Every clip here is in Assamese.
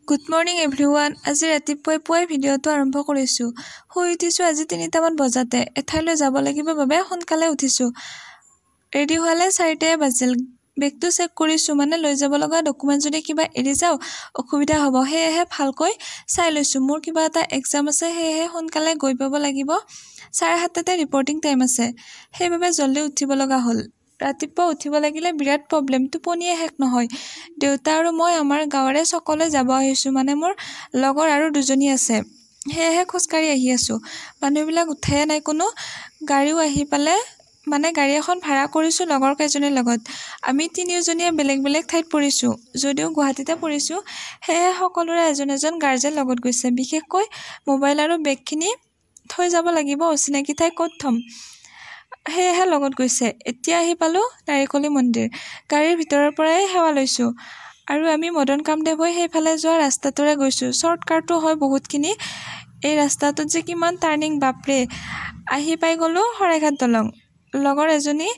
Good morning everyone. আজি ৰাতিপুৱাই পুৱাই ভিডিঅ'টো আৰম্ভ কৰিছোঁ। শুই উঠিছোঁ আজি 3টামান বজাতে। এঠাইলৈ যাব লাগিব বাবে সোনকালে উঠিছোঁ। ৰেডি হোৱালে 4টাই বাজিল। বেগটো চেক কৰিছোঁ, মানে লৈ যাব লগা ডকুমেণ্ট যদি কিবা এৰি যাওঁ অসুবিধা হ'ব, সেয়েহে ভালকৈ চাই লৈছোঁ। মোৰ কিবা এটা এক্সাম আছে, সেয়েহে সোনকালে গৈ পাব লাগিব। 7:30টাতে ৰিপৰ্টিং টাইম আছে, সেইবাবে জল্দি উঠিব লগা হ'ল। ৰাতিপুৱা উঠিব লাগিলে বিৰাট প্ৰব্লেম, টোপনিয়ে শেষ নহয়। দেউতা আৰু মই আমাৰ গাঁৱৰে চকলৈ যাব আহিছোঁ, মানে মোৰ লগৰ আৰু দুজনী আছে, সেয়েহে খোজকাঢ়ি আহি আছোঁ। মানুহবিলাক উঠায়ে নাই কোনো। গাড়ীও আহি পালে, মানে গাড়ী এখন ভাড়া কৰিছোঁ লগৰ কেইজনীৰ লগত। আমি তিনিওজনীয়ে বেলেগ বেলেগ ঠাইত পৰিছোঁ, যদিও গুৱাহাটীতে পৰিছোঁ, সেয়েহে সকলোৰে এজন এজন গাৰ্জেন লগত গৈছে। বিশেষকৈ মোবাইল আৰু বেগখিনি থৈ যাব লাগিব, অচিনাকি ঠাই ক'ত থ'ম, সেয়েহে লগত গৈছে। এতিয়া আহি পালোঁ নাৰিকলী মন্দিৰ। গাড়ীৰ ভিতৰৰ পৰাই সেৱা লৈছোঁ আৰু আমি মদন কামদেৱ হৈ সেইফালে যোৱা ৰাস্তাটোৰে গৈছোঁ। শ্বৰ্টকাটো হয় বহুতখিনি। এই ৰাস্তাটোত যে কিমান টাৰ্ণিং, বাপৰে। আহি পাই গ'লোঁ শৰাইঘাট দলং। লগৰ এজনী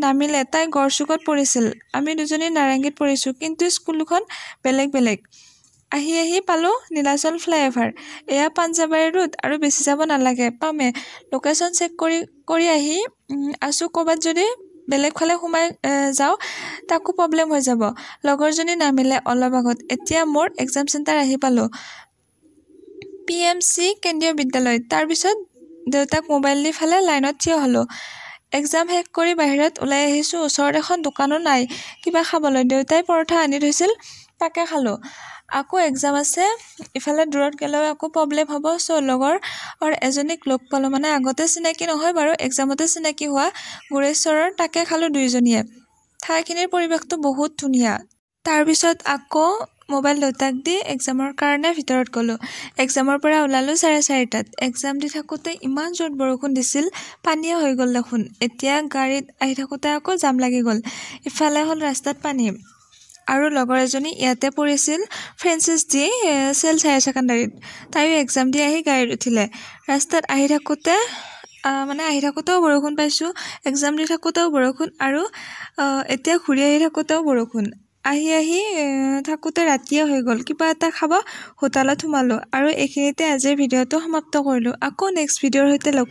নামিলে, তাই গড়চুকত পৰিছিল, আমি দুজনী নাৰেংগীত পৰিছোঁ, কিন্তু স্কুলখন বেলেগ বেলেগ। আহি পালোঁ নীলাচল ফ্লাইঅভাৰ। এয়া পাঞ্জাবাৰী ৰোড আৰু বেছি যাব নালাগে, পামে। লোকেশ্যন চেক কৰি আহি আছোঁ। ক'ৰবাত যদি বেলেগ ফালে সোমাই যাওঁ তাকো প্ৰব্লেম হৈ যাব। লগৰজনী নামিলে অলপ আগত। এতিয়া মোৰ এক্সাম চেণ্টাৰ আহি পালোঁ, PMC কেন্দ্ৰীয় বিদ্যালয়। তাৰপিছত দেউতাক মোবাইল দি ফালে লাইনত থিয় হ'লোঁ। এক্সাম শেষ কৰি বাহিৰত ওলাই আহিছোঁ। ওচৰত এখন দোকানো নাই কিবা খাবলৈ। দেউতাই পৰঠা আনি থৈছিল, তাকে খালোঁ। আকৌ এক্সাম আছে, ইফালে দূৰত গ'লেও আকৌ প্ৰব্লেম হ'ব। লগৰ এজনীক লগ পালোঁ, মানে আগতে চিনাকি নহয় বাৰু, এক্সামতে চিনাকি হোৱা, গুৰেশ্বৰৰ, তাকে খালোঁ দুয়োজনীয়ে। ঠাইখিনিৰ পৰিৱেশটো বহুত ধুনীয়া। তাৰপিছত আকৌ মোবাইল দেউতাক দি এক্সামৰ কাৰণে ভিতৰত গ'লোঁ। এক্সামৰ পৰা ওলালোঁ 4:30টাত। এক্সাম দি থাকোঁতে ইমান জোৰত বৰষুণ দিছিল, পানীয়ে হৈ গ'ল দেখোন। এতিয়া গাড়ীত আহি থাকোঁতে আকৌ জাম লাগি গ'ল, ইফালে হ'ল ৰাস্তাত পানী। আৰু লগৰ এজনী ইয়াতে পঢ়িছিল, ফ্ৰেন্সিছ ডি চেল্ছ হায়াৰ ছেকেণ্ডাৰীত। তাইও এক্সাম দি আহি গাড়ীত উঠিলে। ৰাস্তাত আহি থাকোঁতেও বৰষুণ পাইছোঁ, এক্সাম দি থাকোঁতেও বৰষুণ, আৰু এতিয়া ঘূৰি আহি থাকোঁতেও বৰষুণ। আহি থাকোঁতে ৰাতিয়ে হৈ গ'ল। কিবা এটা খাব হোটেলত সোমালোঁ আৰু এইখিনিতে আজিৰ ভিডিঅ'টো সমাপ্ত কৰিলোঁ। আকৌ নেক্সট ভিডিঅ'ৰ সৈতে লগ